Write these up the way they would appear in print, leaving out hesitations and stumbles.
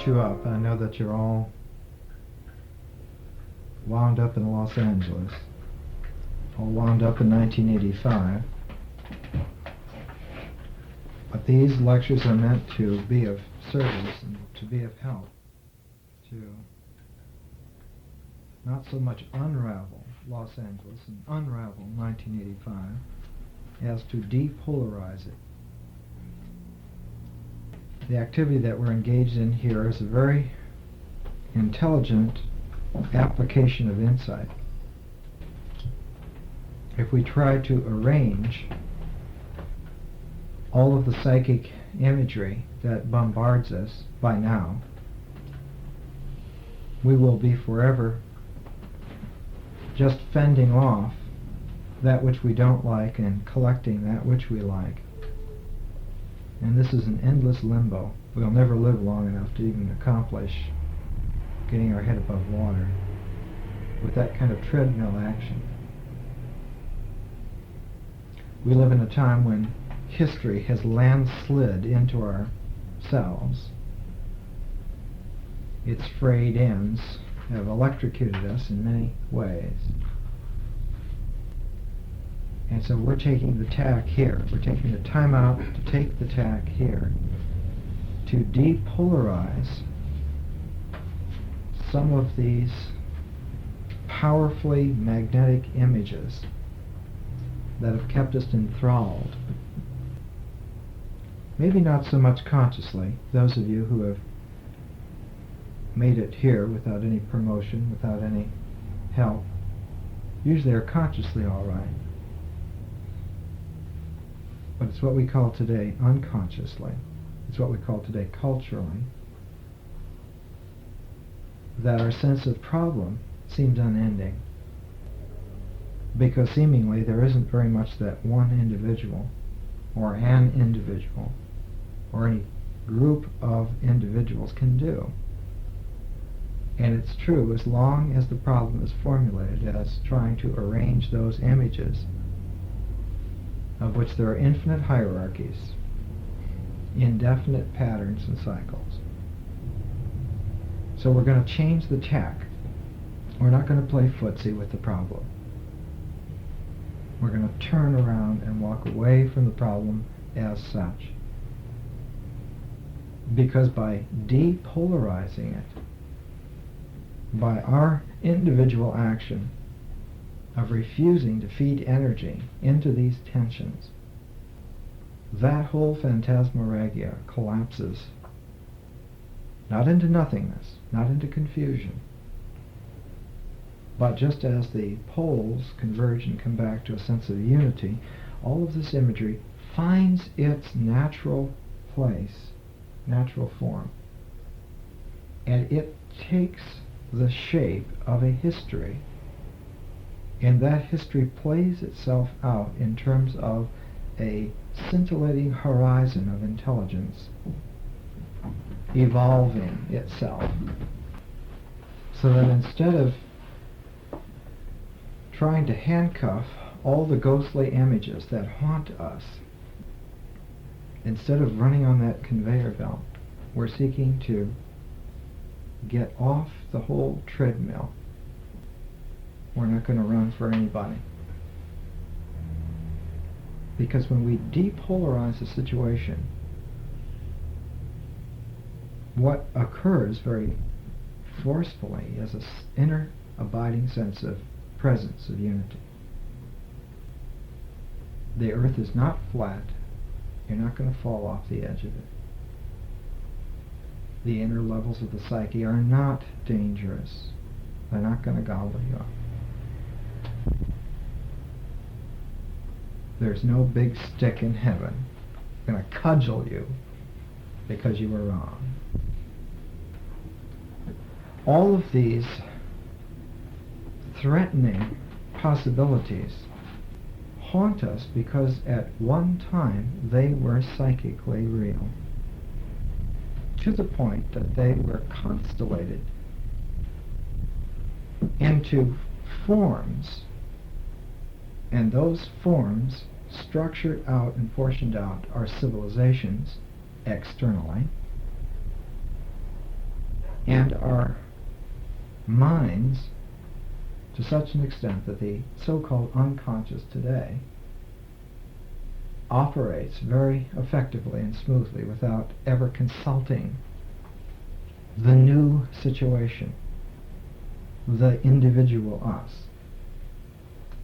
catch you up. I know that you're all wound up in Los Angeles, all wound up in 1985. But these lectures are meant to be of service and to be of help, to not so much unravel Los Angeles and unravel 1985 as to depolarize it. The activity that we're engaged in here is a very intelligent application of insight. If we try to arrange all of the psychic imagery that bombards us by now, we will be forever just fending off that which we don't like and collecting that which we like. And this is an endless limbo. We'll never live long enough to even accomplish getting our head above water with that kind of treadmill action. We live in a time when history has landslid into ourselves. Its frayed ends have electrocuted us in many ways. And so we're taking the tack here. We're taking the time out to take the tack here to depolarize some of these powerfully magnetic images that have kept us enthralled. Maybe not so much consciously, those of you who have made it here without any promotion, without any help, usually are consciously all right. But it's what we call today unconsciously. It's what we call today culturally. That our sense of problem seems unending. Because seemingly there isn't very much that one individual or an individual or any group of individuals can do. And it's true as long as the problem is formulated as trying to arrange those images, of which there are infinite hierarchies, indefinite patterns and cycles. So we're going to change the tack. We're not going to play footsie with the problem. We're going to turn around and walk away from the problem as such. Because by depolarizing it, by our individual action of refusing to feed energy into these tensions, that whole phantasmagoria collapses, not into nothingness, not into confusion, but just as the poles converge and come back to a sense of unity, all of this imagery finds its natural place, natural form, and it takes the shape of a history. And that history plays itself out in terms of a scintillating horizon of intelligence evolving itself. So that instead of trying to handcuff all the ghostly images that haunt us, instead of running on that conveyor belt, we're seeking to get off the whole treadmill. We're not going to run for anybody. Because when we depolarize a situation, what occurs very forcefully is an inner abiding sense of presence, of unity. The earth is not flat. You're not going to fall off the edge of it. The inner levels of the psyche are not dangerous. They're not going to gobble you up. There's no big stick in heaven going to cudgel you because you were wrong. All of these threatening possibilities haunt us because at one time they were psychically real, to the point that they were constellated into forms, and those forms structured out and portioned out our civilizations externally, and our minds to such an extent that the so-called unconscious today operates very effectively and smoothly without ever consulting the new situation, the individual us.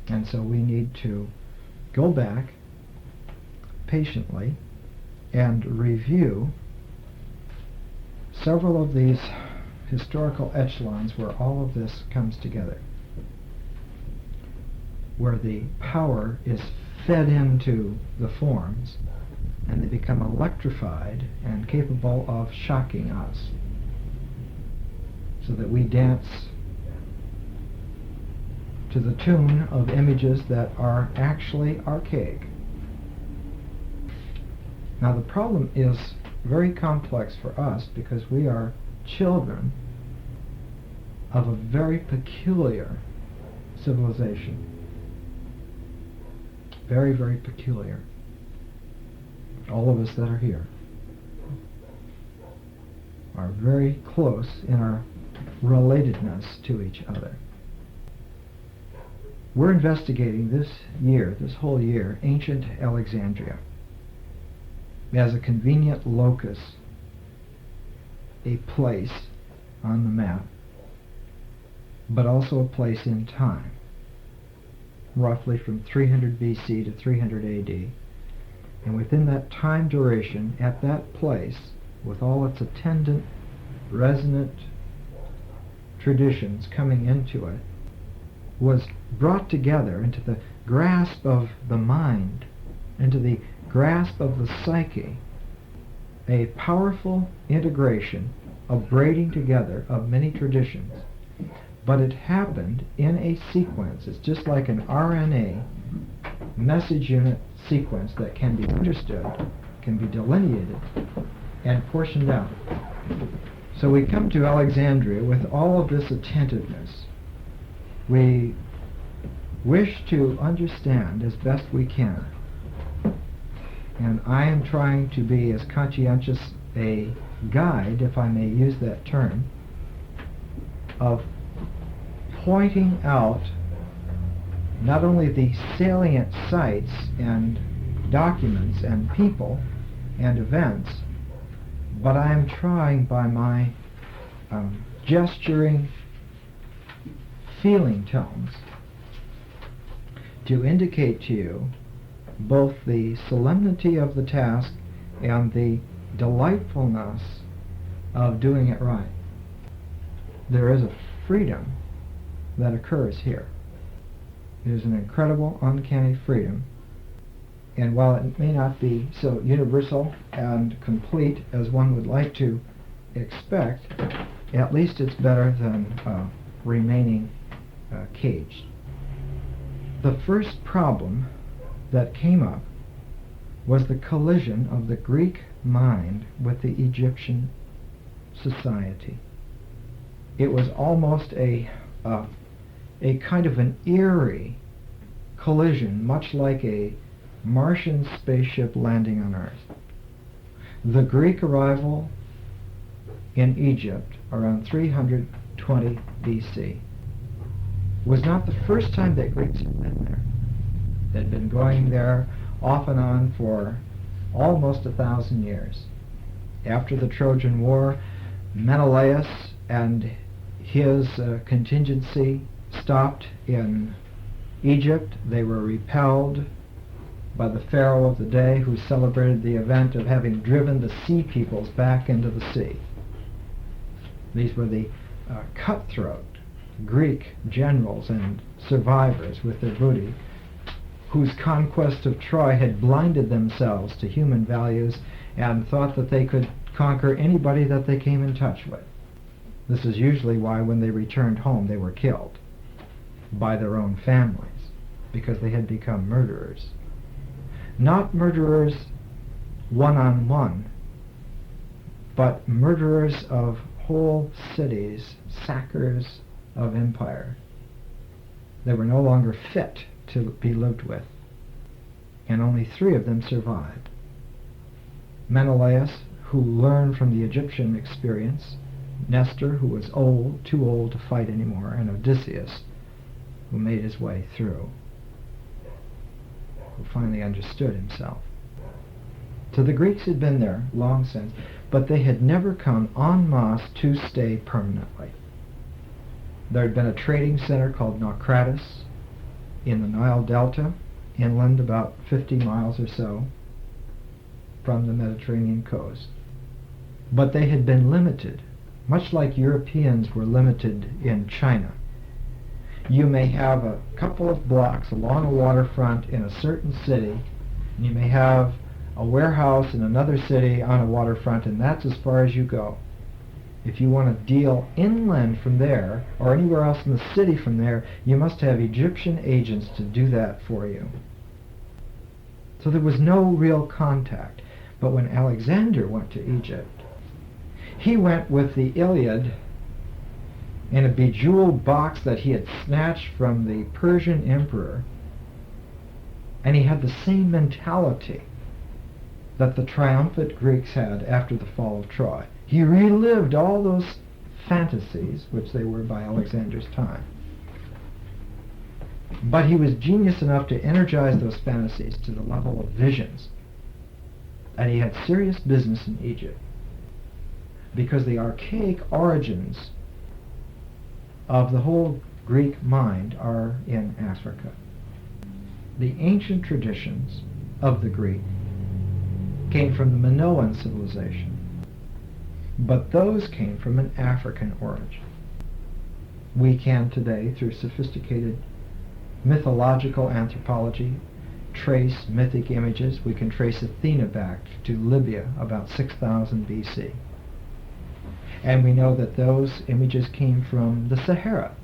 And so we need to go back patiently and review several of these historical echelons where all of this comes together, where the power is fed into the forms and they become electrified and capable of shocking us, so that we dance to the tune of images that are actually archaic. Now the problem is very complex for us because we are children of a very peculiar civilization. Very, very peculiar. All of us that are here are very close in our relatedness to each other. We're investigating this whole year, ancient Alexandria as a convenient locus, a place on the map, but also a place in time, roughly from 300 BC to 300 AD. And within that time duration, at that place, with all its attendant, resonant traditions coming into it, was brought together into the grasp of the mind, into the grasp of the psyche, a powerful integration, a braiding together of many traditions. But it happened in a sequence. It's just like an RNA message unit sequence that can be understood, can be delineated, and portioned out. So we come to Alexandria with all of this attentiveness. We wish to understand as best we can. And I am trying to be as conscientious a guide, if I may use that term, of pointing out not only the salient sites and documents and people and events, but I am trying by my gesturing feeling tones to indicate to you both the solemnity of the task and the delightfulness of doing it right. There is a freedom that occurs here. It is an incredible, uncanny freedom, and while it may not be so universal and complete as one would like to expect, at least it's better than remaining caged. The first problem that came up was the collision of the Greek mind with the Egyptian society. It was almost a kind of an eerie collision, much like a Martian spaceship landing on Earth. The Greek arrival in Egypt around 320 BC was not the first time that Greeks had been there. They'd been going there off and on for almost 1,000 years. After the Trojan War, Menelaus and his contingency stopped in Egypt. They were repelled by the pharaoh of the day, who celebrated the event of having driven the sea peoples back into the sea. These were the cutthroat Greek generals and survivors with their booty, whose conquest of Troy had blinded themselves to human values and thought that they could conquer anybody that they came in touch with. This is usually why when they returned home they were killed by their own families, because they had become murderers. Not murderers one-on-one, but murderers of whole cities, sackers of empire. They were no longer fit to be lived with, and only 3 of them survived. Menelaus, who learned from the Egyptian experience Nestor, who was old, too old to fight anymore, and Odysseus, who made his way through, who finally understood himself. So the Greeks had been there long since, but they had never come en masse to stay permanently. There had been a trading center called Naucratis in the Nile Delta, inland about 50 miles or so from the Mediterranean coast. But they had been limited, much like Europeans were limited in China. You may have a couple of blocks along a waterfront in a certain city, and you may have a warehouse in another city on a waterfront, and that's as far as you go. If you want to deal inland from there, or anywhere else in the city from there, you must have Egyptian agents to do that for you. So there was no real contact. But when Alexander went to Egypt, he went with the Iliad in a bejeweled box that he had snatched from the Persian emperor, and he had the same mentality that the triumphant Greeks had after the fall of Troy. He relived all those fantasies, which they were by Alexander's time. But he was genius enough to energize those fantasies to the level of visions. And he had serious business in Egypt, because the archaic origins of the whole Greek mind are in Africa. The ancient traditions of the Greek came from the Minoan civilization, but those came from an African origin. We can today, through sophisticated mythological anthropology, trace mythic images. We can trace Athena back to Libya about 6000 BC. And we know that those images came from the Sahara,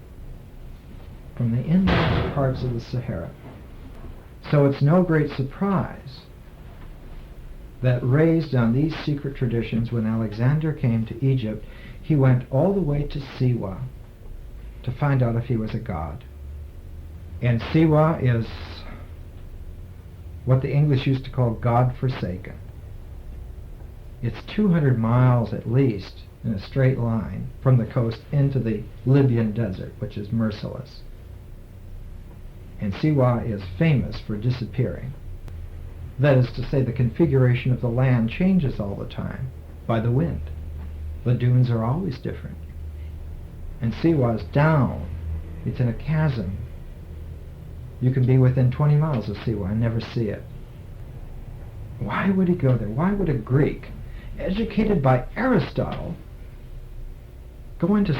from the inland parts of the Sahara. So it's no great surprise that raised on these secret traditions, when Alexander came to Egypt, he went all the way to Siwa to find out if he was a god. And Siwa is what the English used to call God-forsaken. It's 200 miles at least in a straight line from the coast into the Libyan desert, which is merciless. And Siwa is famous for disappearing. That is to say, the configuration of the land changes all the time by the wind. The dunes are always different. And Siwa is down. It's in a chasm. You can be within 20 miles of Siwa and never see it. Why would he go there? Why would a Greek, educated by Aristotle, go into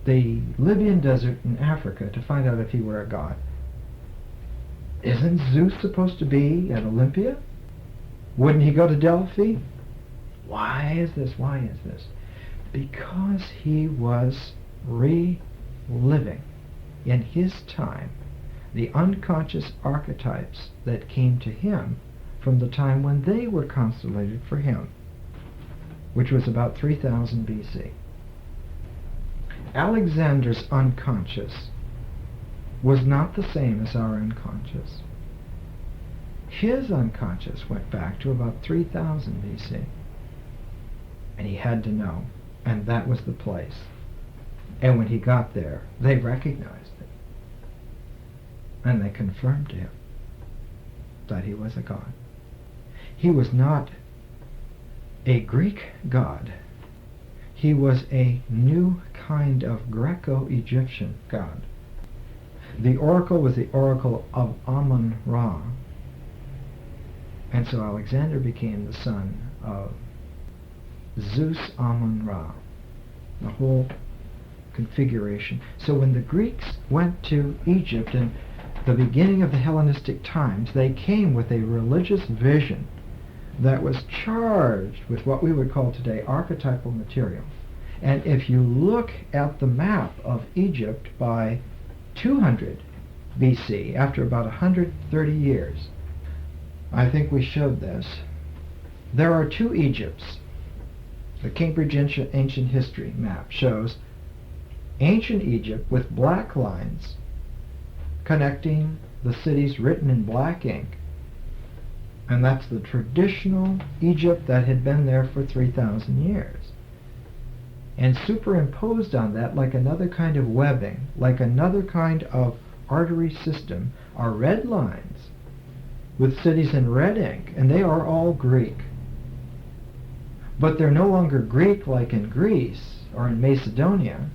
the Libyan desert in Africa to find out if he were a god? Isn't Zeus supposed to be at Olympia? Wouldn't he go to Delphi? Why is this? Why is this? Because he was reliving in his time the unconscious archetypes that came to him from the time when they were constellated for him, which was about 3000 BC. Alexander's unconscious was not the same as our unconscious. His unconscious went back to about 3000 BC. And he had to know, and that was the place. And when he got there, they recognized it. And they confirmed to him that he was a god. He was not a Greek god. He was a new kind of Greco-Egyptian god. The oracle was the oracle of Amun-Ra. And so Alexander became the son of Zeus Amun-Ra. The whole configuration. So when the Greeks went to Egypt in the beginning of the Hellenistic times, they came with a religious vision that was charged with what we would call today archetypal material. And if you look at the map of Egypt by 200 BC, after about 130 years, I think we showed this, there are two Egypts. The Cambridge Ancient History map shows ancient Egypt with black lines connecting the cities written in black ink. And that's the traditional Egypt that had been there for 3,000 years. And superimposed on that, like another kind of webbing, like another kind of artery system, are red lines with cities in red ink, and they are all Greek. But they're no longer Greek like in Greece or in Macedonia.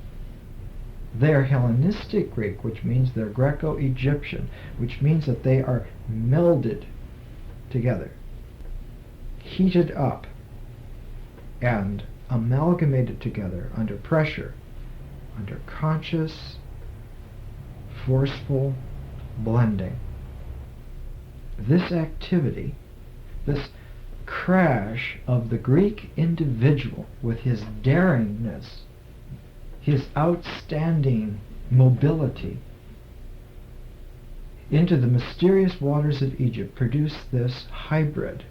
They're Hellenistic Greek, which means they're Greco-Egyptian, which means that they are melded together, heated up, and amalgamated together under pressure, under conscious, forceful blending. This activity, this crash of the Greek individual with his daringness, his outstanding mobility, into the mysterious waters of Egypt produced this hybrid.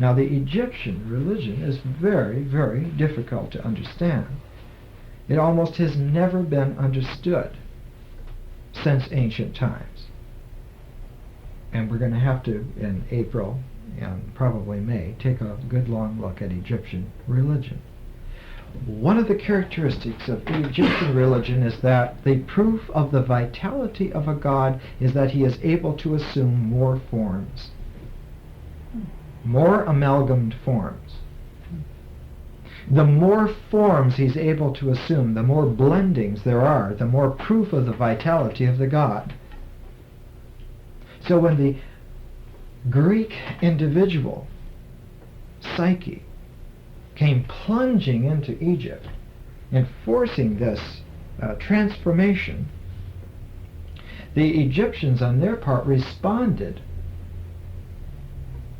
Now, the Egyptian religion is very, very difficult to understand. It almost has never been understood since ancient times. And we're going to have to, in April and probably May, take a good long look at Egyptian religion. One of the characteristics of Egyptian religion is that the proof of the vitality of a god is that he is able to assume more forms, more amalgamed forms. The more forms he's able to assume, the more blendings there are, the more proof of the vitality of the god. So when the Greek individual psyche came plunging into Egypt and forcing this transformation, the Egyptians on their part responded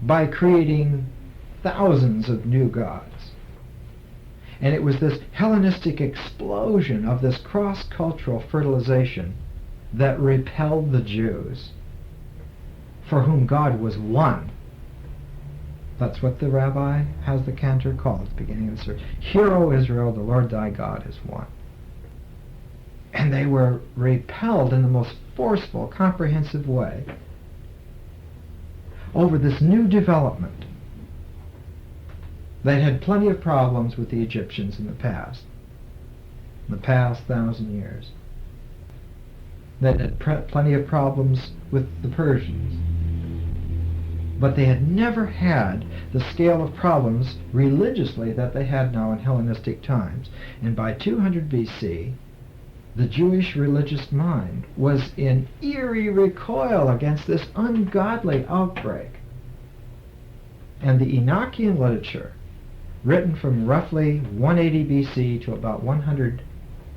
by creating thousands of new gods. And it was this Hellenistic explosion of this cross-cultural fertilization that repelled the Jews, for whom God was one. That's what the rabbi has the cantor called at the beginning of the service. Hear, O Israel, the Lord thy God is one. And they were repelled in the most forceful, comprehensive way over this new development that had plenty of problems with the Egyptians in the past 1,000 years. That had plenty of problems with the Persians. But they had never had the scale of problems religiously that they had now in Hellenistic times. And by 200 BC, the Jewish religious mind was in eerie recoil against this ungodly outbreak. And the Enochian literature, written from roughly 180 BC to about 100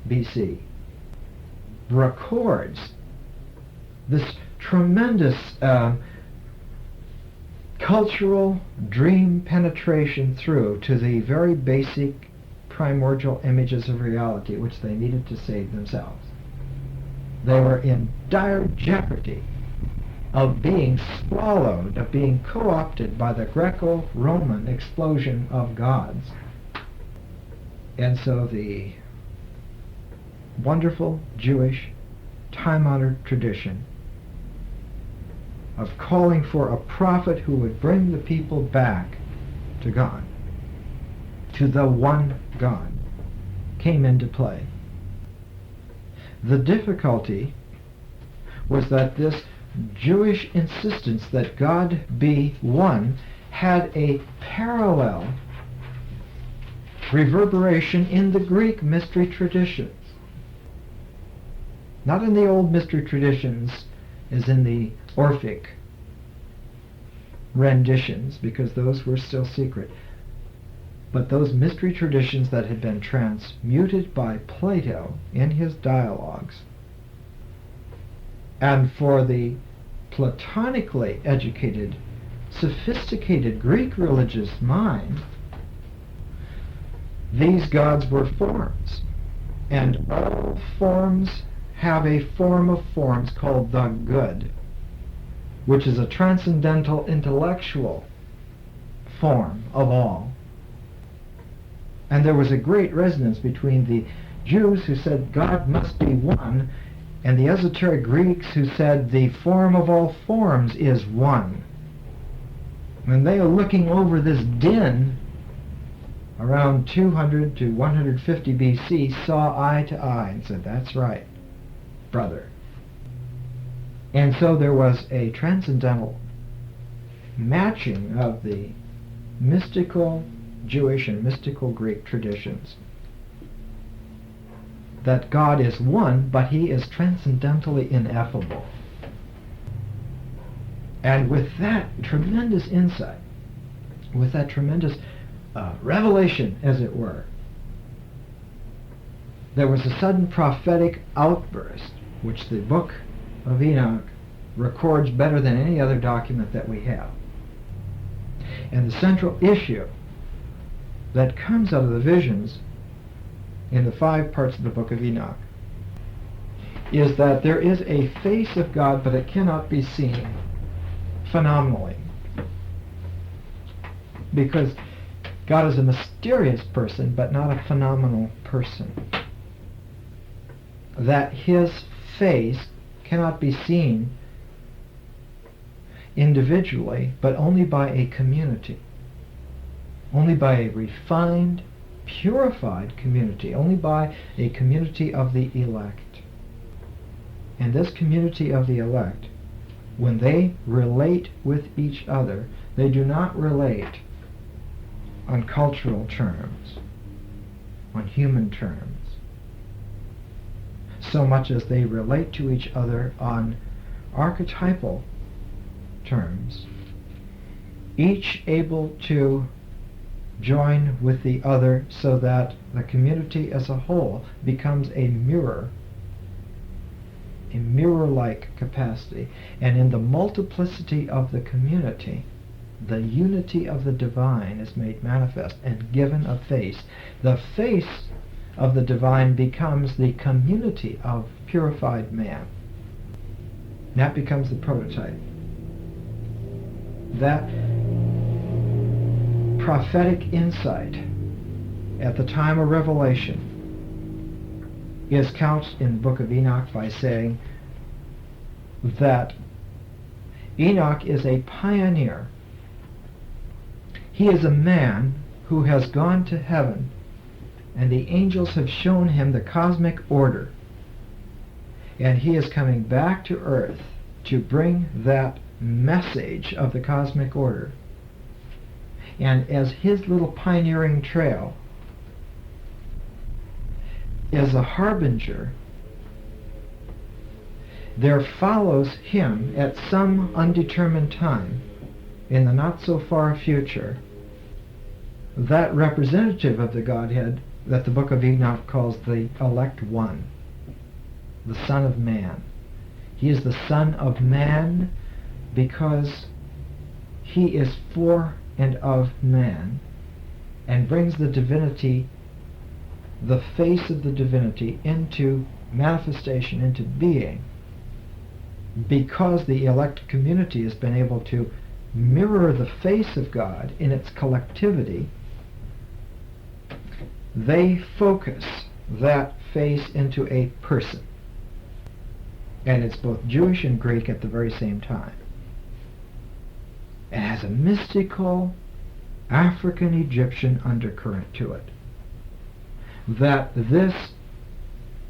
BC, records this tremendous cultural dream penetration through to the very basic primordial images of reality which they needed to save themselves. They were in dire jeopardy of being swallowed, of being co-opted by the Greco-Roman explosion of gods. And so the wonderful Jewish time-honored tradition of calling for a prophet who would bring the people back to God, to the one God, came into play. The difficulty was that this Jewish insistence that God be one had a parallel reverberation in the Greek mystery traditions. Not in the old mystery traditions as in the Orphic renditions, because those were still secret, but those mystery traditions that had been transmuted by Plato in his dialogues. And for the platonically educated, sophisticated Greek religious mind, these gods were forms, and all forms have a form of forms called the good, which is a transcendental intellectual form of all. And there was a great resonance between the Jews who said God must be one and the esoteric Greeks who said the form of all forms is one. When they are looking over this din around 200 to 150 BC, saw eye to eye and said, "That's right, brother." And so there was a transcendental matching of the mystical Jewish and mystical Greek traditions, that God is one, but he is transcendentally ineffable. And with that tremendous insight, with that tremendous revelation, as it were, there was a sudden prophetic outburst, which the book of Enoch records better than any other document that we have. And the central issue that comes out of the visions in the 5 parts of the book of Enoch is that there is a face of God, but it cannot be seen phenomenally, because God is a mysterious person, but not a phenomenal person. That his face cannot be seen individually, but only by a community, only by a refined, purified community, only by a community of the elect. And this community of the elect, when they relate with each other, they do not relate on cultural terms, on human terms, so much as they relate to each other on archetypal terms, each able to join with the other, so that the community as a whole becomes a mirror-like capacity. And in the multiplicity of the community, the unity of the divine is made manifest and given a face. The face of the divine becomes the community of purified man. That becomes the prototype. That prophetic insight at the time of revelation is couched in the book of Enoch by saying that Enoch is a pioneer. He is a man who has gone to heaven, and the angels have shown him the cosmic order, and he is coming back to earth to bring that message of the cosmic order. And as his little pioneering trail is a harbinger, there follows him at some undetermined time in the not so far future that representative of the Godhead that the book of Enoch calls the elect one, the Son of Man. He is the Son of Man because he is for and of man, and brings the divinity, the face of the divinity, into manifestation, into being, because the elect community has been able to mirror the face of God in its collectivity. They focus that face into a person, and it's both Jewish and Greek at the very same time. It has a mystical African-Egyptian undercurrent to it. That this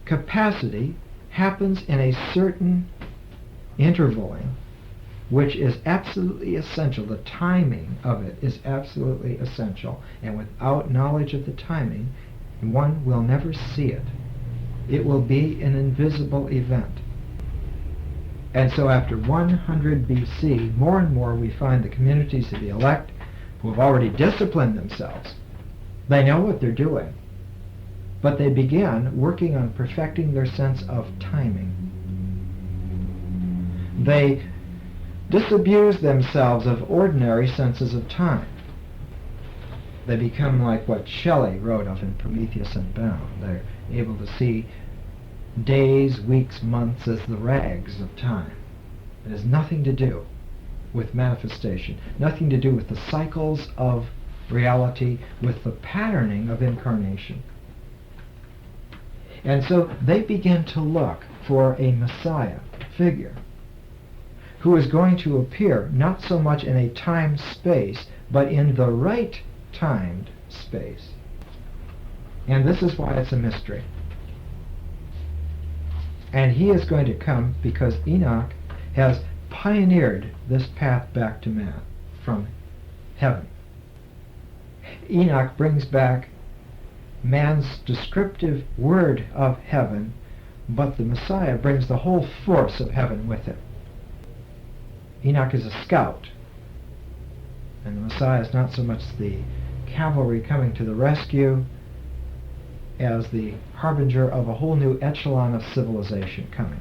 capacity happens in a certain intervaling, which is absolutely essential. The timing of it is absolutely essential, and without knowledge of the timing, one will never see it. It will be an invisible event. And so after 100 BC, more and more we find the communities of the elect who have already disciplined themselves. They know what they're doing, but they began working on perfecting their sense of timing. They disabuse themselves of ordinary senses of time. They become like what Shelley wrote of in Prometheus Unbound. They're able to see days, weeks, months as the rags of time. It has nothing to do with manifestation, nothing to do with the cycles of reality, with the patterning of incarnation. And so they begin to look for a Messiah figure who is going to appear not so much in a time-space, but in the right timed space. And this is why it's a mystery. And he is going to come because Enoch has pioneered this path back to man from heaven. Enoch brings back man's descriptive word of heaven, but the Messiah brings the whole force of heaven with him. Enoch is a scout, and the Messiah is not so much the cavalry coming to the rescue as the harbinger of a whole new echelon of civilization coming.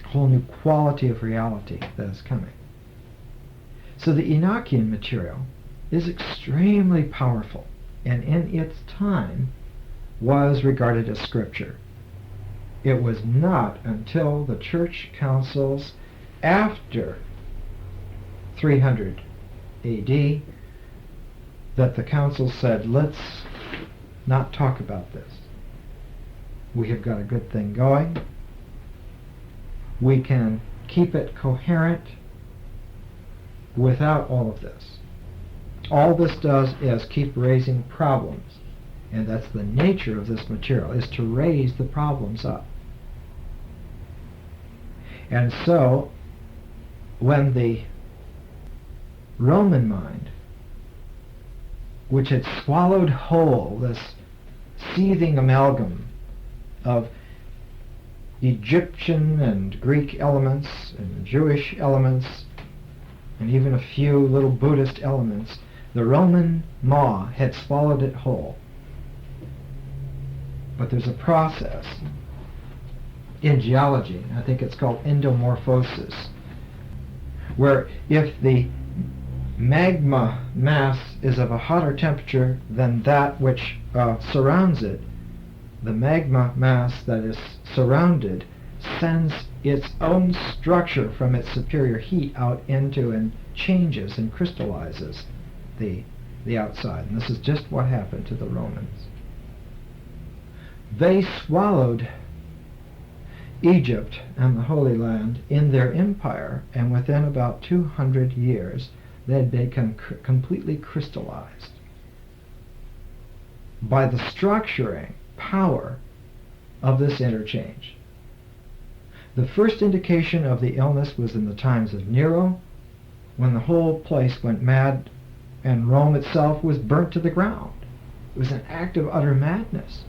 A whole new quality of reality that is coming. So the Enochian material is extremely powerful, and in its time was regarded as scripture. It was not until the church councils after 300 AD that the council said, let's not talk about this. We have got a good thing going. We can keep it coherent without all of this. All this does is keep raising problems, and that's the nature of this material, is to raise the problems up. And so, when the Roman mind, which had swallowed whole this seething amalgam of Egyptian and Greek elements and Jewish elements and even a few little Buddhist elements, the Roman maw had swallowed it whole. But there's a process in geology, I think it's called endomorphosis, where if the magma mass is of a hotter temperature than that which surrounds it, the magma mass that is surrounded sends its own structure from its superior heat out into and changes and crystallizes the outside. And this is just what happened to the Romans. They swallowed Egypt and the Holy Land in their empire, and within about 200 years they had become completely crystallized by the structuring power of this interchange. The first indication of the illness was in the times of Nero, when the whole place went mad and Rome itself was burnt to the ground. It was an act of utter madness.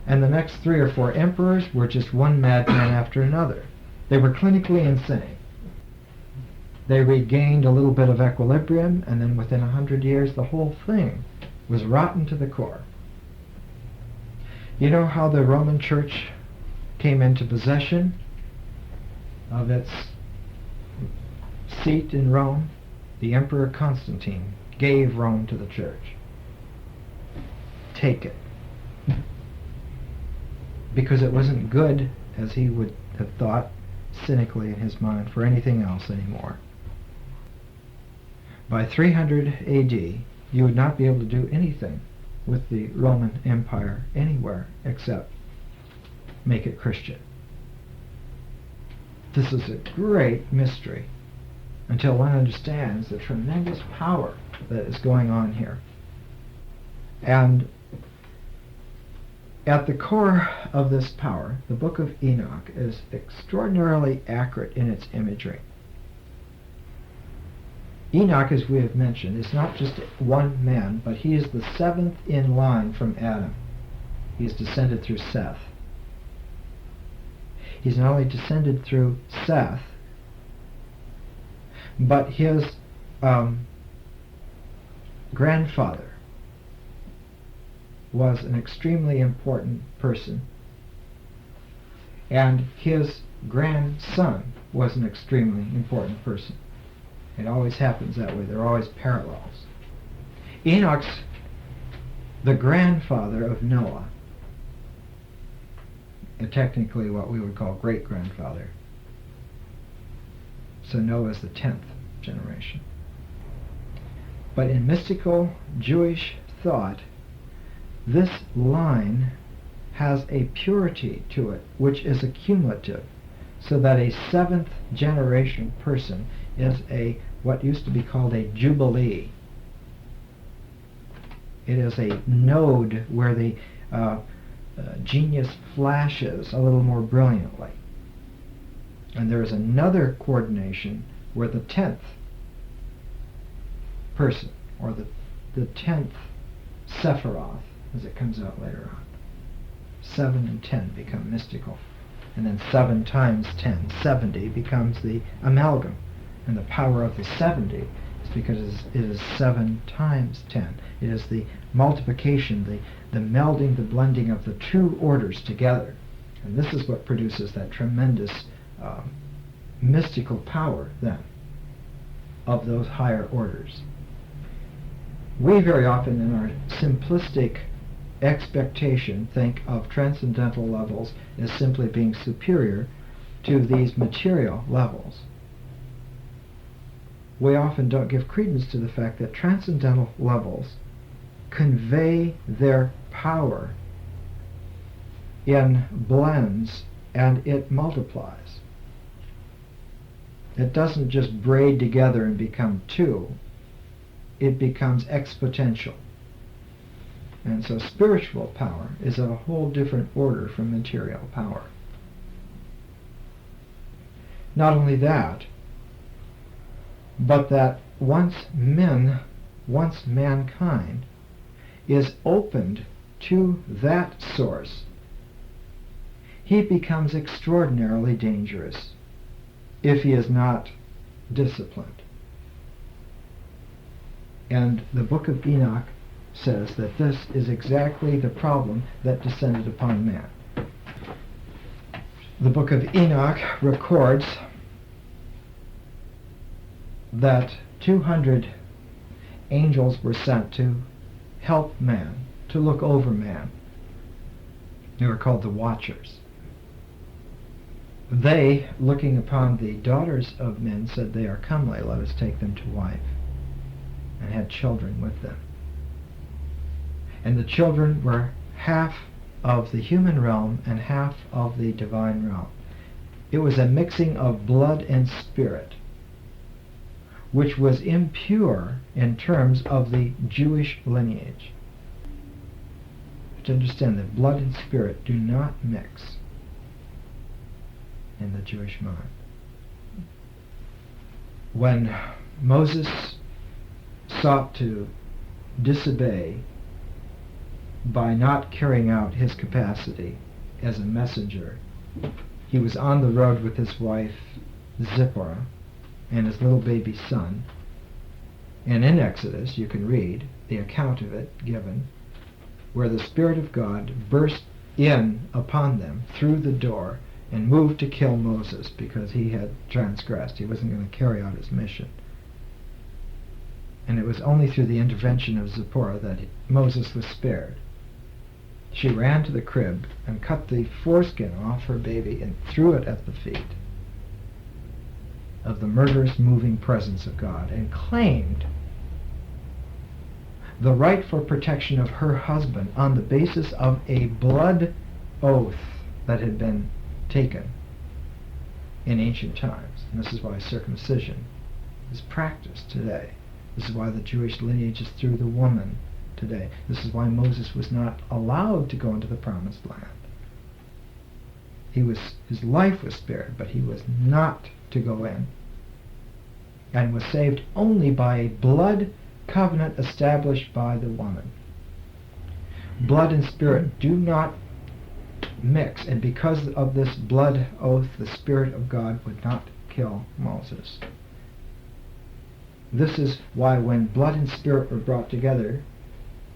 And the next 3 or 4 emperors were just one madman after another. They were clinically insane. They regained a little bit of equilibrium, and then within 100 years the whole thing was rotten to the core. You know how the Roman Church came into possession of its seat in Rome? The Emperor Constantine gave Rome to the Church. Take it. Because it wasn't good, as he would have thought cynically in his mind, for anything else anymore. By 300 AD, you would not be able to do anything with the Roman Empire anywhere except make it Christian. This is a great mystery until one understands the tremendous power that is going on here. And at the core of this power, the book of Enoch is extraordinarily accurate in its imagery. Enoch, as we have mentioned, is not just one man, but he is the 7th in line from Adam. He is descended through Seth. He's not only descended through Seth, but his grandfather was an extremely important person, and his grandson was an extremely important person. It always happens that way. There are always parallels. Enoch's the grandfather of Noah, and technically what we would call great-grandfather. So Noah is the 10th generation. But in mystical Jewish thought, this line has a purity to it which is accumulative, so that a 7th generation person is what used to be called a jubilee. It is a node where the genius flashes a little more brilliantly. And there is another coordination where the 10th person, or the 10th Sephiroth, as it comes out later on. 7 and 10 become mystical. And then 7 times 10, 70, becomes the amalgam. And the power of the 70 is because it is 7 times 10. It is the multiplication, the melding, the blending of the two orders together. And this is what produces that tremendous mystical power, then, of those higher orders. We very often, in our simplistic expectation, think of transcendental levels as simply being superior to these material levels. We often don't give credence to the fact that transcendental levels convey their power in blends, and it multiplies. It doesn't just braid together and become 2. It becomes exponential. And so spiritual power is of a whole different order from material power. Not only that, but that once mankind is opened to that source, he becomes extraordinarily dangerous if he is not disciplined. And the book of Enoch says that this is exactly the problem that descended upon man. The book of Enoch records that 200 angels were sent to help man, to look over man. They were called the Watchers. They, looking upon the daughters of men, said, "They are comely, let us take them to wife," and had children with them. And the children were half of the human realm and half of the divine realm. It was a mixing of blood and spirit, which was impure in terms of the Jewish lineage. To understand that blood and spirit do not mix in the Jewish mind. When Moses sought to disobey by not carrying out his capacity as a messenger, he was on the road with his wife Zipporah and his little baby son. And in Exodus you can read the account of it given, where the Spirit of God burst in upon them through the door and moved to kill Moses because he had transgressed. He wasn't going to carry out his mission. And it was only through the intervention of Zipporah that Moses was spared. She ran to the crib and cut the foreskin off her baby and threw it at the feet of the murderous moving presence of God, and claimed the right for protection of her husband on the basis of a blood oath that had been taken in ancient times. And this is why circumcision is practiced today. This is why the Jewish lineage is through the woman today. This is why Moses was not allowed to go into the promised land. His life was spared, but he was not to go in, and was saved only by a blood covenant established by the woman. Blood and spirit do not mix, and because of this blood oath, the Spirit of God would not kill Moses. This is why when blood and spirit were brought together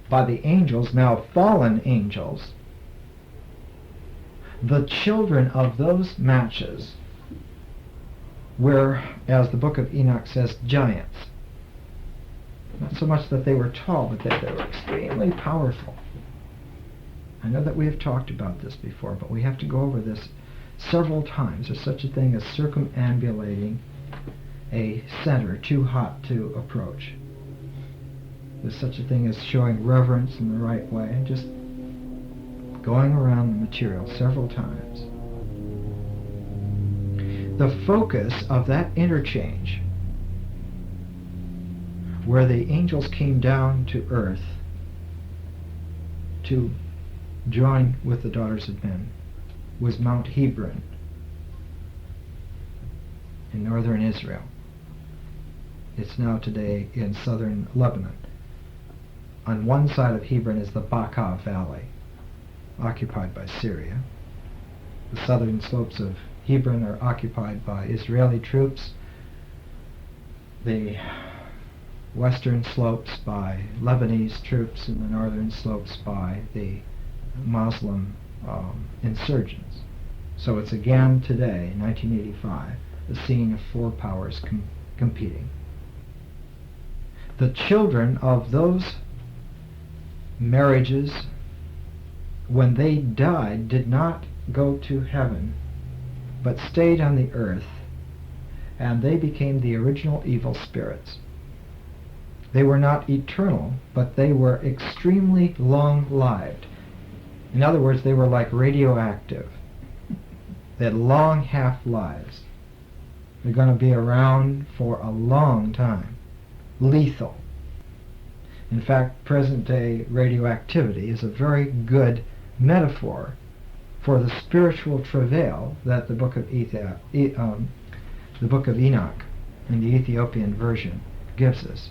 by the angels, now fallen angels, the children of those matches were, as the book of Enoch says, giants. Not so much that they were tall, but that they were extremely powerful. I know that we have talked about this before, but we have to go over this several times. There's such a thing as circumambulating a center too hot to approach. There's such a thing as showing reverence in the right way, and just going around the material several times. The focus of that interchange, where the angels came down to earth to join with the daughters of men was Mount Hebron in northern Israel. It's now today in southern Lebanon. On one side of Hebron is the Baca Valley, occupied by Syria. The southern slopes of Hebron are occupied by Israeli troops. The western slopes by Lebanese troops, and the northern slopes by the Muslim insurgents. So it's again today, 1985, the scene of four powers competing. The children of those marriages, when they died, did not go to heaven, but stayed on the earth, and they became the original evil spirits. They were not eternal, but they were extremely long-lived. In other words, they were like radioactive. They had long half-lives. They're going to be around for a long time. Lethal. In fact, present-day radioactivity is a very good metaphor for the spiritual travail that the book of Enoch in the Ethiopian version gives us.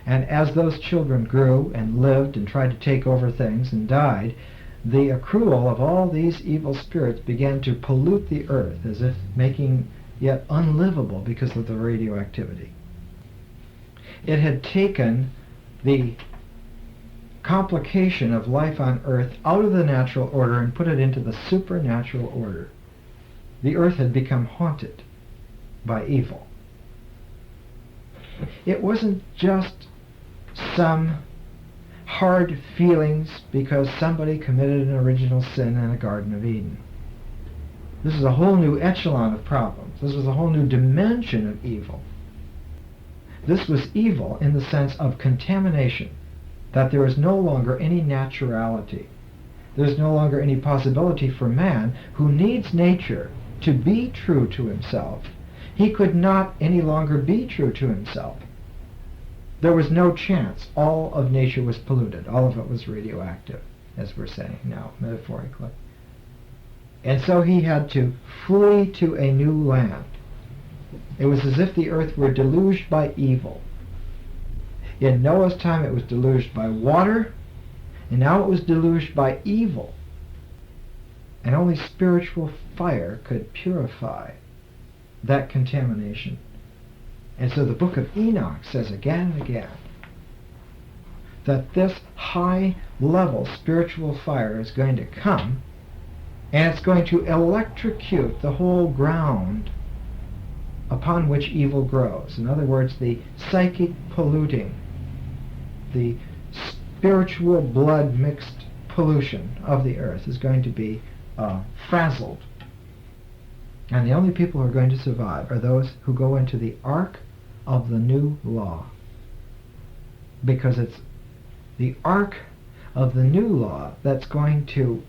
And as those children grew and lived and tried to take over things and died, the accrual of all these evil spirits began to pollute the earth, as if making it unlivable because of the radioactivity. It had taken the complication of life on earth out of the natural order and put it into the supernatural order. The earth had become haunted by evil. It wasn't just some hard feelings because somebody committed an original sin in the Garden of Eden. This is a whole new echelon of problems. This was a whole new dimension of evil. This was evil in the sense of contamination, that there is no longer any naturality. There's no longer any possibility for man, who needs nature to be true to himself. He could not any longer be true to himself. There was no chance. All of nature was polluted. All of it was radioactive, as we're saying now, metaphorically. And so he had to flee to a new land. It was as if the earth were deluged by evil. In Noah's time it was deluged by water, and now it was deluged by evil. And only spiritual fire could purify that contamination. And so the book of Enoch says again and again that this high-level spiritual fire is going to come, and it's going to electrocute the whole ground upon which evil grows. In other words, the psychic polluting, the spiritual blood-mixed pollution of the earth is going to be frazzled. And the only people who are going to survive are those who go into the ark of the new law. Because it's the ark of the new law that's going to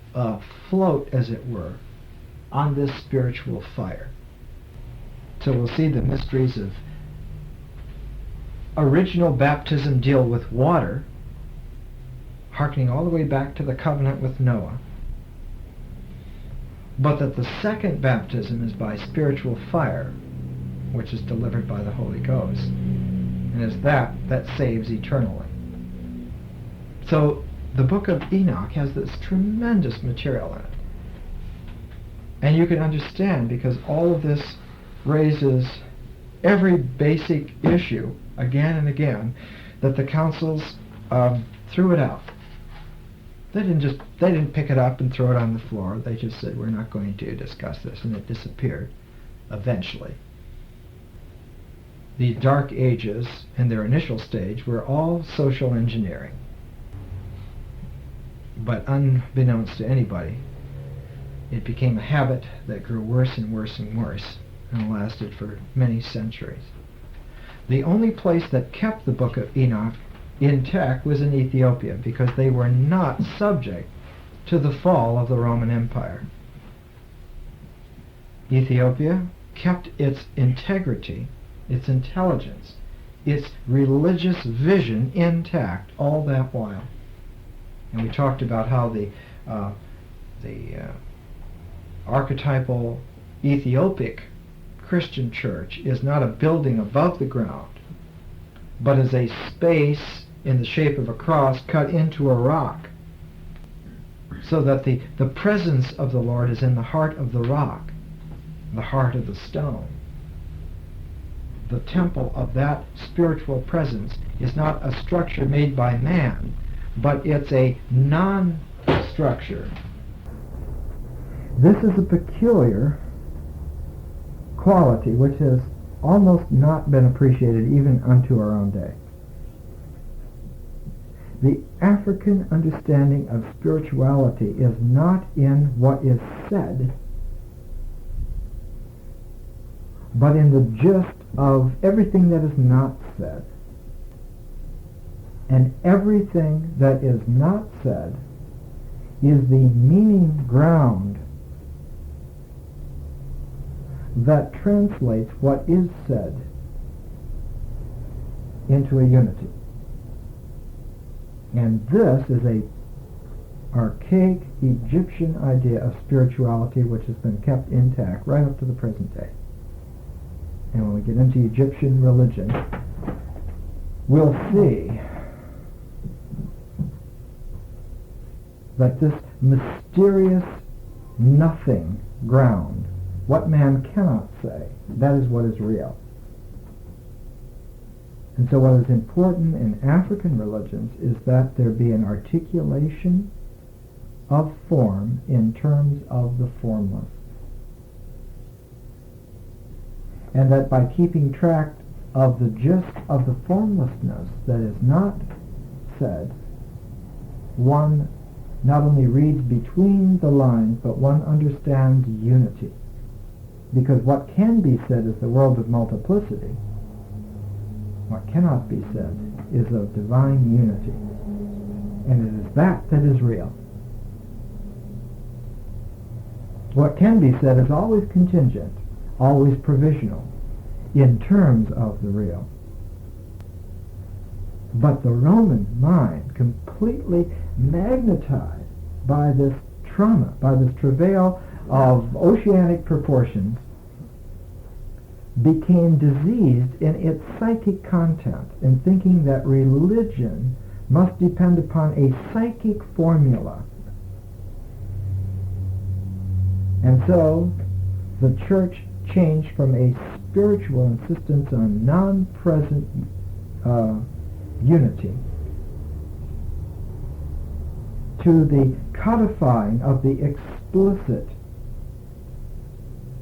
float, as it were, on this spiritual fire. So we'll see the mysteries of original baptism deal with water, hearkening all the way back to the covenant with Noah, but that the second baptism is by spiritual fire, which is delivered by the Holy Ghost, and is that saves eternally. So the book of Enoch has this tremendous material in it. And you can understand, because all of this raises every basic issue again and again, that the councils threw it out. They didn't pick it up and throw it on the floor. They just said, we're not going to discuss this, and it disappeared eventually. The Dark Ages, in their initial stage, were all social engineering. But unbeknownst to anybody, it became a habit that grew worse and worse and worse, and lasted for many centuries. The only place that kept the book of Enoch intact was in Ethiopia, because they were not subject to the fall of the Roman Empire. Ethiopia kept its integrity, its intelligence, its religious vision intact all that while. And we talked about how the archetypal Ethiopic Christian church is not a building above the ground, but is a space in the shape of a cross cut into a rock, so that the presence of the Lord is in the heart of the rock, the heart of the stone. The temple of that spiritual presence is not a structure made by man, but it's a non-structure. This is a peculiar quality which has almost not been appreciated even unto our own day. The African understanding of spirituality is not in what is said, but in the gist of everything that is not said. And everything that is not said is the meaning ground that translates what is said into a unity. And this is a archaic Egyptian idea of spirituality which has been kept intact right up to the present day. And when we get into Egyptian religion, we'll see that this mysterious nothing ground, what man cannot say, that is what is real. And so what is important in African religions is that there be an articulation of form in terms of the formless. And that by keeping track of the gist of the formlessness that is not said, one not only reads between the lines, but one understands unity. Because what can be said is the world of multiplicity. What cannot be said is of divine unity. And it is that that is real. What can be said is always contingent, always provisional, in terms of the real. But the Roman mind, completely magnetized by this trauma, by this travail of oceanic proportions, became diseased in its psychic content, in thinking that religion must depend upon a psychic formula. And so the church changed from a spiritual insistence on non-present unity to the codifying of the explicit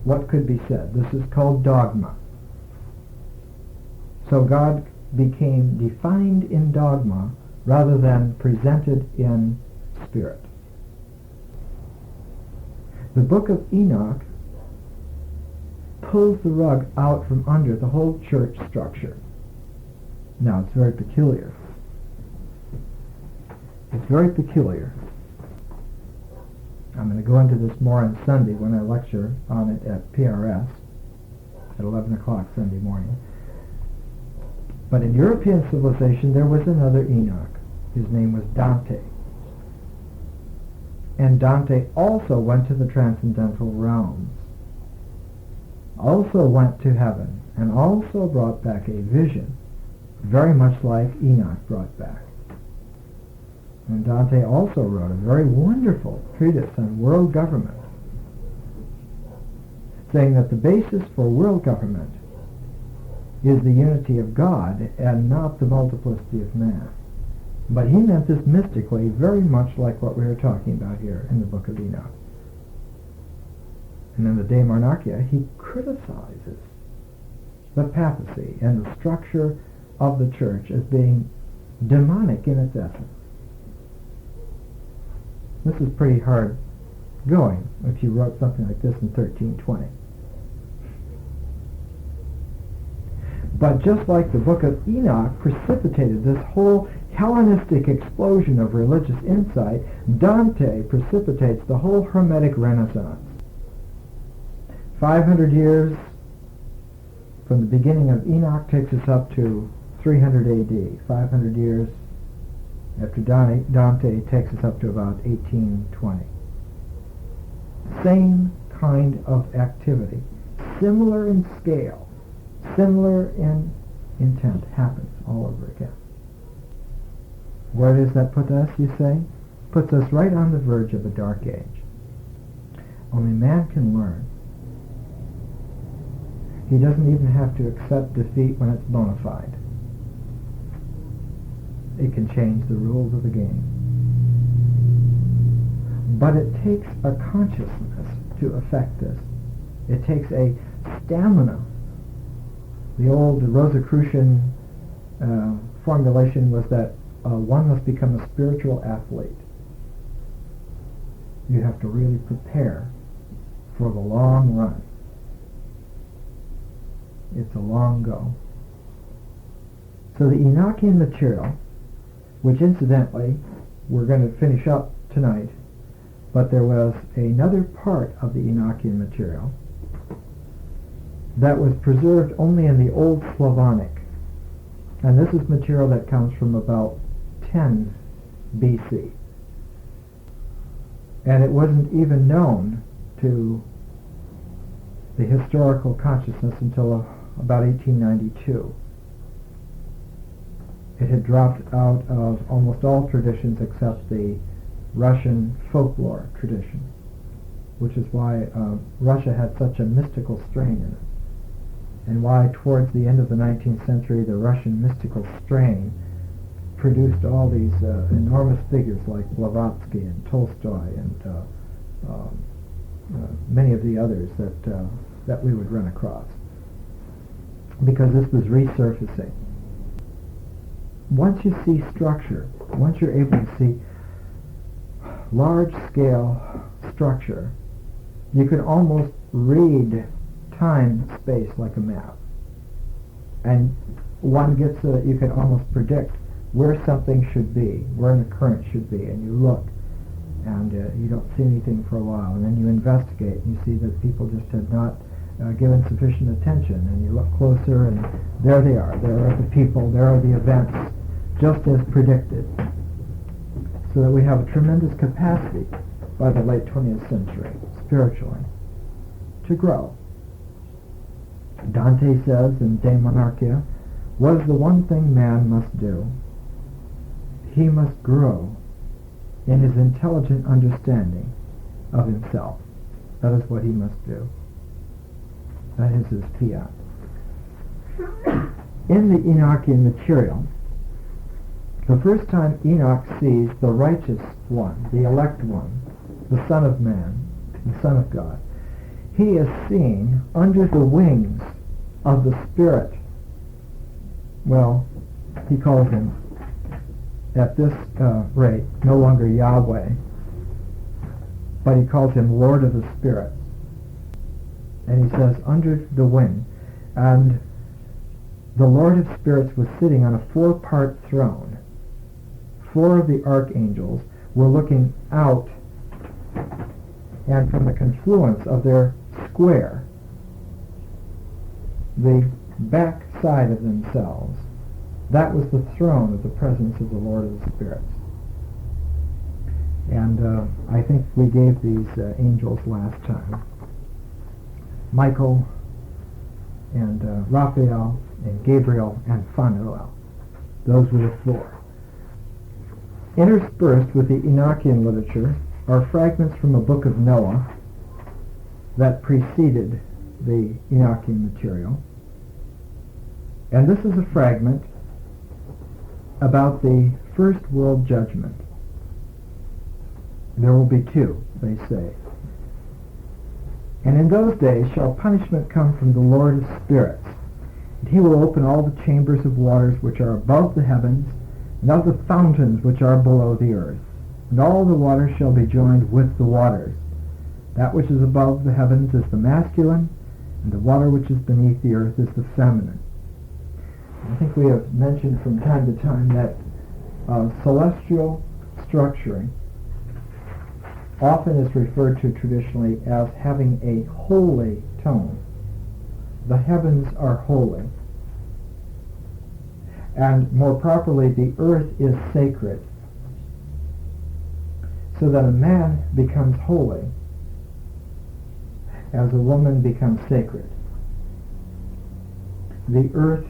what could be said. This is called dogma. So God became defined in dogma rather than presented in spirit. The book of Enoch pulls the rug out from under the whole church structure. Now, it's very peculiar. It's very peculiar. I'm going to go into this more on Sunday when I lecture on it at PRS at 11 o'clock Sunday morning. But in European civilization there was another Enoch. His name was Dante. And Dante also went to the transcendental realms, also went to heaven, and also brought back a vision, very much like Enoch brought back. And Dante also wrote a very wonderful treatise on world government, saying that the basis for world government is the unity of God and not the multiplicity of man. But he meant this mystically, very much like what we are talking about here in the book of Enoch. And in the De Monarchia, he criticizes the papacy and the structure of the church as being demonic in its essence. This is pretty hard going if you wrote something like this in 1320. But just like the book of Enoch precipitated this whole Hellenistic explosion of religious insight, Dante precipitates the whole Hermetic Renaissance. 500 years from the beginning of Enoch takes us up to 300 AD. 500 years after Dante takes us up to about 1820. Same kind of activity, similar in scale, similar in intent, happens all over again. Where does that put us, you say? Puts us right on the verge of a dark age. Only man can learn. He doesn't even have to accept defeat when it's bona fide. It can change the rules of the game. But it takes a consciousness to affect this. It takes a stamina. The old Rosicrucian formulation was that one must become a spiritual athlete. You have to really prepare for the long run. It's a long go. So the Enochian material, which incidentally we're going to finish up tonight, but there was another part of the Enochian material that was preserved only in the Old Slavonic. And this is material that comes from about 10 BC. And it wasn't even known to the historical consciousness until about 1892. It had dropped out of almost all traditions except the Russian folklore tradition, which is why Russia had such a mystical strain in it, and why towards the end of the 19th century the Russian mystical strain produced all these enormous figures like Blavatsky and Tolstoy and many of the others that we would run across, because this was resurfacing. Once you see structure, once you're able to see large-scale structure, you can almost read time-space like a map. And one gets you can almost predict where something should be, where an occurrence should be, and you look, and you don't see anything for a while, and then you investigate, and you see that people just had not given sufficient attention, and you look closer, and there they are. There are the people, there are the events, just as predicted. So that we have a tremendous capacity by the late 20th century, spiritually, to grow. Dante says in De Monarchia, what is the one thing man must do? He must grow in his intelligent understanding of himself. That is what he must do. That is his fiat. In the Enochian material, the first time Enoch sees the righteous one, the elect one, the Son of Man, the Son of God, he is seen under the wings of the Spirit. Well, he calls him, at this rate, no longer Yahweh, but he calls him Lord of the Spirits. And he says, under the wing. And the Lord of Spirits was sitting on a 4-part throne. 4 of the archangels were looking out, and from the confluence of their square, the back side of themselves, that was the throne of the presence of the Lord of the Spirits. And I think we gave these angels last time. Michael and Raphael and Gabriel and Phanuel. Those were the 4. Interspersed with the Enochian literature are fragments from a book of Noah that preceded the Enochian material. And this is a fragment about the first world judgment. There will be 2, they say. And in those days shall punishment come from the Lord of Spirits, and he will open all the chambers of waters which are above the heavens, and of the fountains which are below the earth. And all the waters shall be joined with the waters. That which is above the heavens is the masculine, and the water which is beneath the earth is the feminine. I think we have mentioned from time to time that celestial structuring often is referred to traditionally as having a holy tone. The heavens are holy. And more properly, the earth is sacred. so that a man becomes holy as a woman becomes sacred. The earth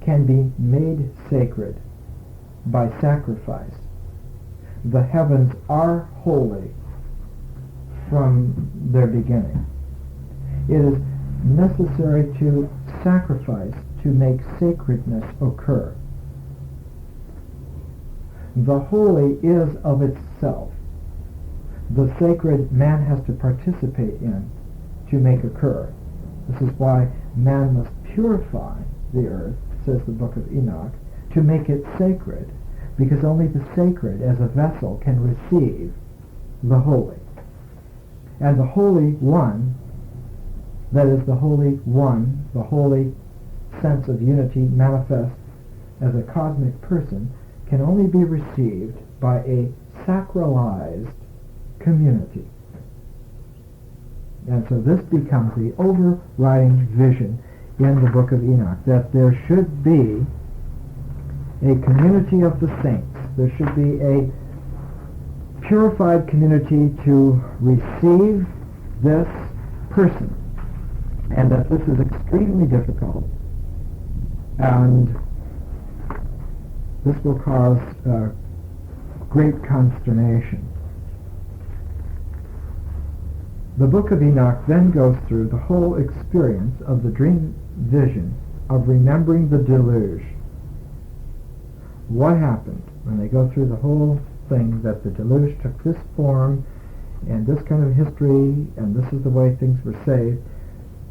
can be made sacred by sacrifice. The heavens are holy from their beginning. It is necessary to sacrifice to make sacredness occur. The holy is of itself. The sacred man has to participate in to make occur. This is why man must purify the earth, says the book of Enoch, to make it sacred, because only the sacred as a vessel can receive the holy. And the Holy One, that is the Holy One, the holy sense of unity manifest as a cosmic person, can only be received by a sacralized community. And so this becomes the overriding vision in the book of Enoch, that there should be a community of the saints. There should be a purified community to receive this person, and that this is extremely difficult, and this will cause great consternation. The book of Enoch then goes through the whole experience of the dream vision of remembering the deluge. What happened when they go through the whole thing, that the deluge took this form and this kind of history, and this is the way things were saved,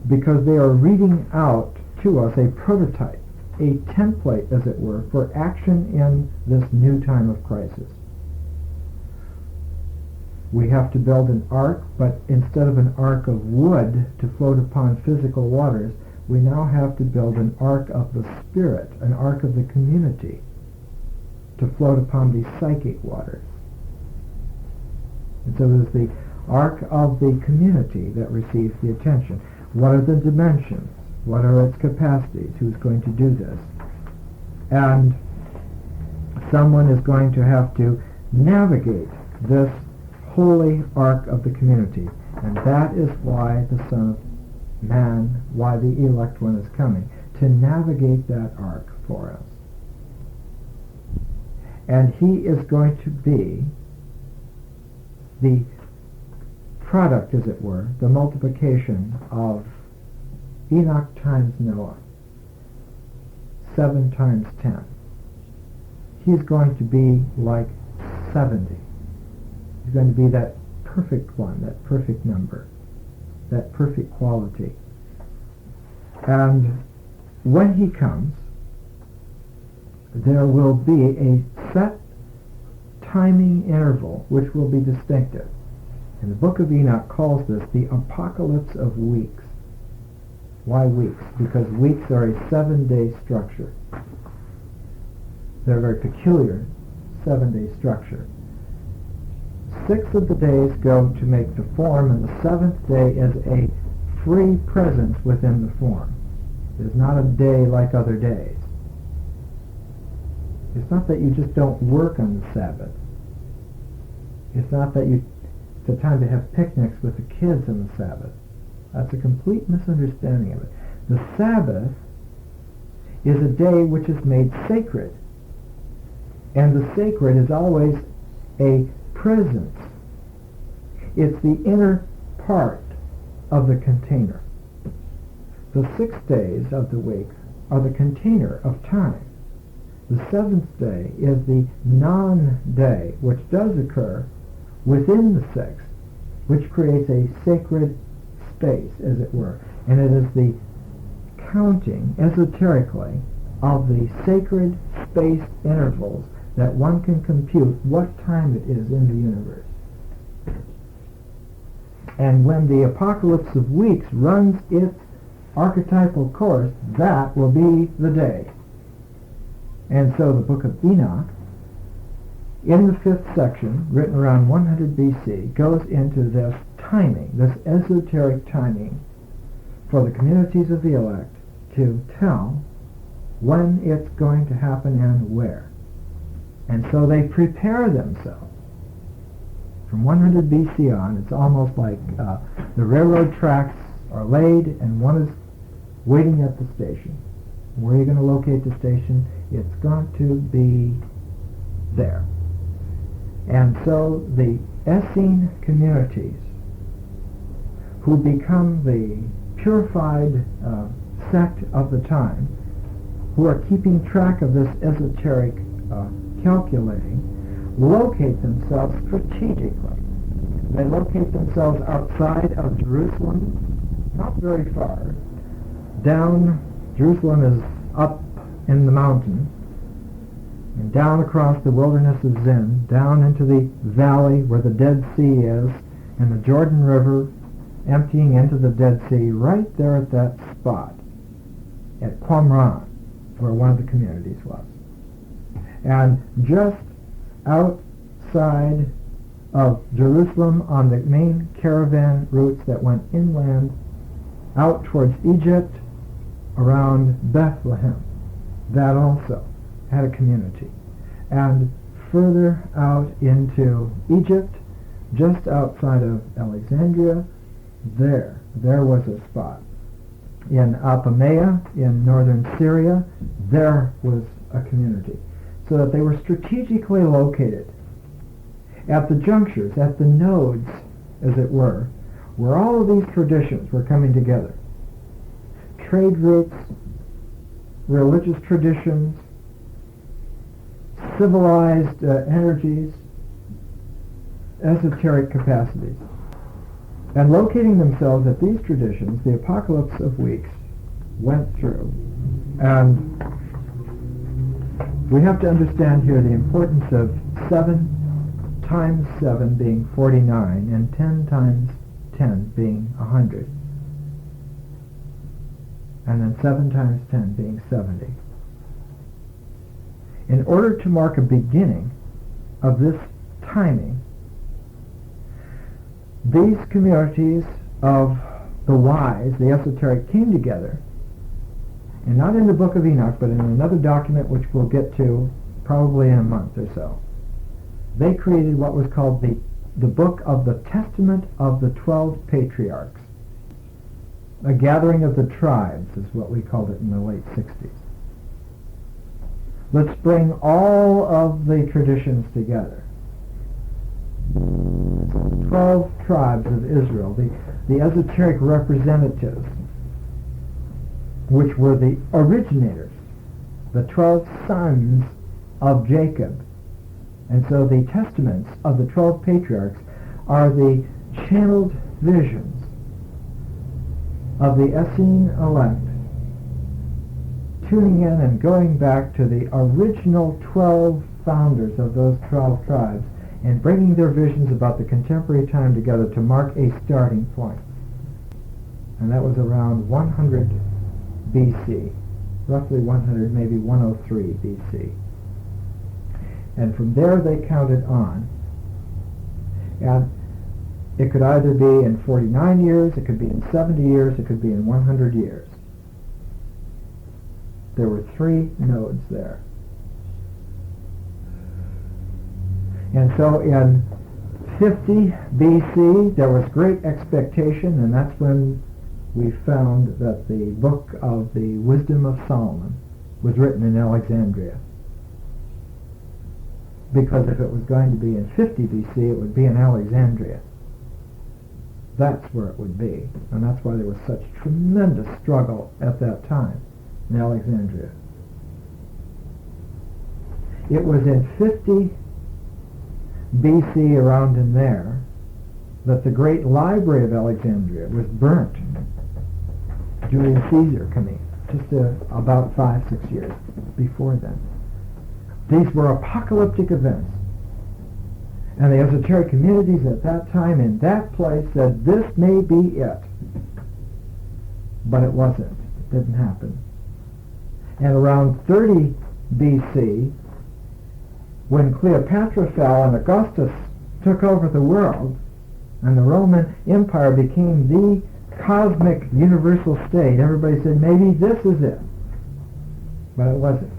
because they are reading out to us a prototype, a template, as it were, for action in this new time of crisis. We have to build an ark, but instead of an ark of wood to float upon physical waters, we now have to build an ark of the Spirit, an ark of the community, to float upon these psychic waters. And so it is the ark of the community that receives the attention. What are the dimensions? What are its capacities? Who's going to do this? And someone is going to have to navigate this holy ark of the community. And that is why the Son of Man, why the elect one is coming, to navigate that ark for us. And he is going to be the product, as it were, the multiplication of Enoch times Noah, 7 times 10. He's going to be like 70. He's going to be that perfect one, that perfect number, that perfect quality. And when he comes, there will be a set timing interval which will be distinctive. And the book of Enoch calls this the apocalypse of weeks. Why weeks? Because weeks are a 7-day structure. They're a very peculiar 7-day structure. 6 of the days go to make the form, and the 7th day is a free presence within the form. It is not a day like other days. It's not that you just don't work on the Sabbath. It's not that it's a time to have picnics with the kids on the Sabbath. That's a complete misunderstanding of it. The Sabbath is a day which is made sacred. And the sacred is always a presence. It's the inner part of the container. The 6 days of the week are the container of time. The 7th day is the non-day, which does occur within the 6th, which creates a sacred space, as it were. And it is the counting, esoterically, of the sacred spaced intervals that one can compute what time it is in the universe. And when the apocalypse of weeks runs its archetypal course, that will be the day. And so the book of Enoch, in the 5th section, written around 100 BC, goes into this timing, this esoteric timing for the communities of the elect to tell when it's going to happen and where. And so they prepare themselves From 100 BC on, it's almost like the railroad tracks are laid and one is waiting at the station. Where are you going to locate the station? It's going to be there. And so the Essene communities, who become the purified sect of the time, who are keeping track of this esoteric calculating, locate themselves strategically. They locate themselves outside of Jerusalem, not very far. Jerusalem is up in the mountain, and down across the wilderness of Zin, down into the valley where the Dead Sea is, and the Jordan River emptying into the Dead Sea, right there at that spot, at Qumran, where one of the communities was. And just outside of Jerusalem on the main caravan routes that went inland out towards Egypt, around Bethlehem, that also had a community. And further out into Egypt, just outside of Alexandria, there was a spot. In Apamea, in northern Syria, there was a community. So that they were strategically located at the junctures, at the nodes, as it were, where all of these traditions were coming together. Trade routes, religious traditions, civilized energies, esoteric capacities. And locating themselves at these traditions, the Apocalypse of Weeks went through. And we have to understand here the importance of 7 times 7 being 49 and 10 times 10 being 100. And then 7 times 10 being 70. In order to mark a beginning of this timing, these communities of the wise, the esoteric, came together, and not in the book of Enoch, but in another document which we'll get to probably in a month or so. They created what was called the book of the Testament of the 12 Patriarchs. A gathering of the tribes is what we called it in the late 60s. Let's bring all of the traditions together. 12 tribes of Israel, the esoteric representatives, which were the originators, the 12 sons of Jacob. And so the testaments of the 12 patriarchs are the channeled visions of the Essene elect, tuning in and going back to the original 12 founders of those 12 tribes and bringing their visions about the contemporary time together to mark a starting point. And that was around 100 BC, roughly 100, maybe 103 BC. And from there they counted on. And it could either be in 49 years, it could be in 70 years, it could be in 100 years. There were 3 nodes there. And so in 50 BC, there was great expectation, and that's when we found that the book of the Wisdom of Solomon was written in Alexandria. Because if it was going to be in 50 BC, it would be in Alexandria. That's where it would be. And that's why there was such tremendous struggle at that time in Alexandria. It was in 50 BC, around in there, that the great library of Alexandria was burnt. Julius Caesar coming, just about 5-6 years before then. These were apocalyptic events. And the esoteric communities at that time in that place said, this may be it. But it wasn't. It didn't happen. And around 30 BC, when Cleopatra fell and Augustus took over the world, and the Roman Empire became the cosmic universal state, everybody said, maybe this is it. But it wasn't.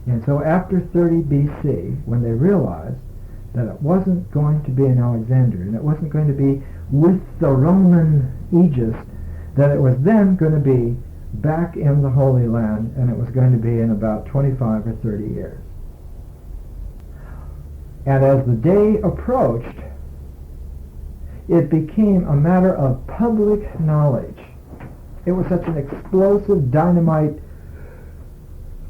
And so after 30 BC, when they realized that it wasn't going to be in Alexandria, and it wasn't going to be with the Roman aegis, that it was then going to be back in the Holy Land, and it was going to be in about 25 or 30 years. And as the day approached, it became a matter of public knowledge. It was such an explosive dynamite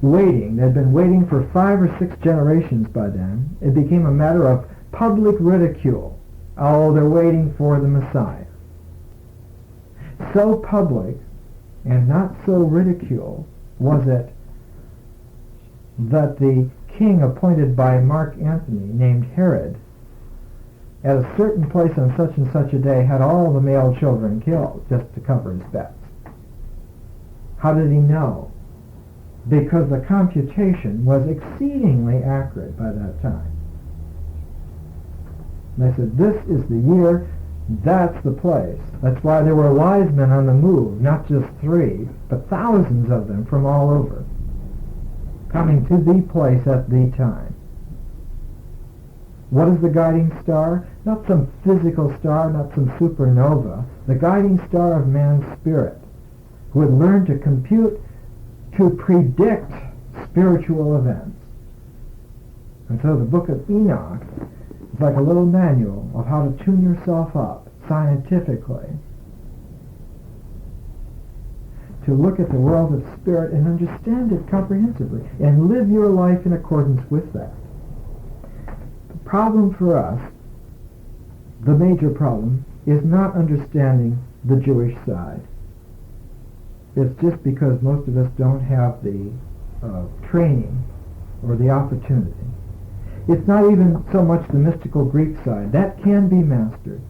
waiting. They'd been waiting for 5 or 6 generations by then. It became a matter of public ridicule. Oh, they're waiting for the Messiah. So public and not so ridiculed was it that the king appointed by Mark Antony, named Herod, at a certain place on such and such a day had all the male children killed just to cover his bets. How did he know? Because the computation was exceedingly accurate by that time. They said, this is the year, that's the place. That's why there were wise men on the move, not just 3, but thousands of them from all over, coming to the place at the time. What is the guiding star? Not some physical star, not some supernova. The guiding star of man's spirit, who had learned to compute, to predict spiritual events. And so the book of Enoch is like a little manual of how to tune yourself up scientifically, to look at the world of spirit and understand it comprehensively, and live your life in accordance with that. The problem for us, the major problem, is not understanding the Jewish side. It's just because most of us don't have the training or the opportunity. It's not even so much the mystical Greek side. That can be mastered.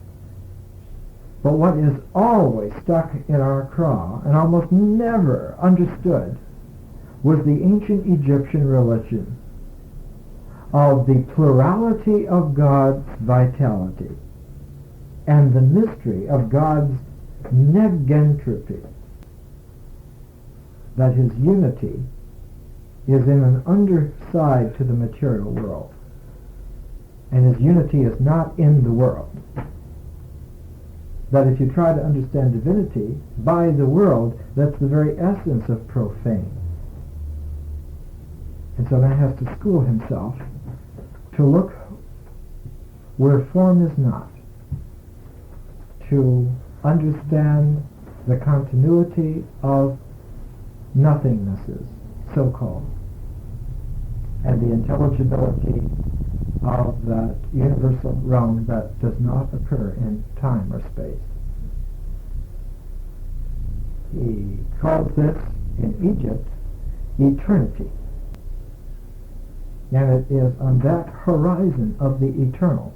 But what is always stuck in our craw and almost never understood was the ancient Egyptian religion of the plurality of God's vitality and the mystery of God's negentropy, that his unity is in an underside to the material world, and his unity is not in the world. That if you try to understand divinity by the world, that's the very essence of profane. And so man has to school himself to look where form is not, to understand the continuity of nothingnesses, so-called, and the intelligibility of that universal realm that does not occur in time or space. He calls this, in Egypt, eternity. And it is on that horizon of the eternal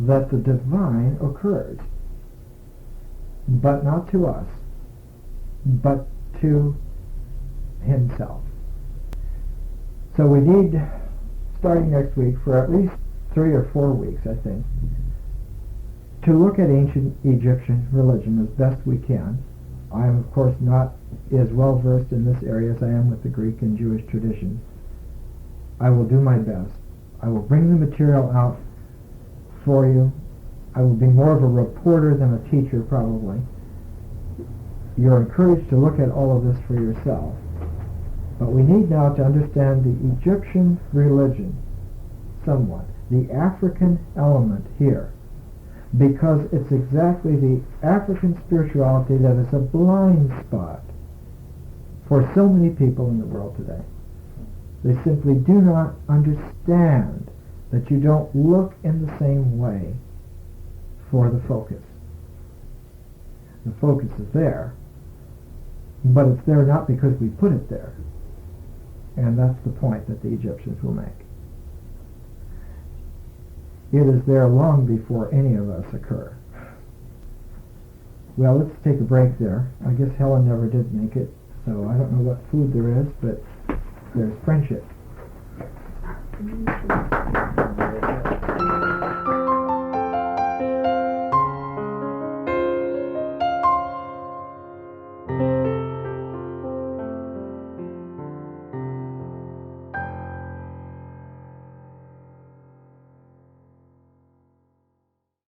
that the divine occurs, but not to us, but to himself. So we need, starting next week, for at least 3 or 4 weeks, I think, to look at ancient Egyptian religion as best we can. I am, of course, not as well versed in this area as I am with the Greek and Jewish tradition. I will do my best. I will bring the material out for you. I will be more of a reporter than a teacher, probably. You're encouraged to look at all of this for yourself. But we need now to understand the Egyptian religion somewhat, the African element here, because it's exactly the African spirituality that is a blind spot for so many people in the world today. They simply do not understand that you don't look in the same way for the focus. The focus is there, but it's there not because we put it there. And that's the point that the Egyptians will make. It is there long before any of us occur. Well, let's take a break there. I guess Helen never did make it, so I don't know what food there is, but there's friendship.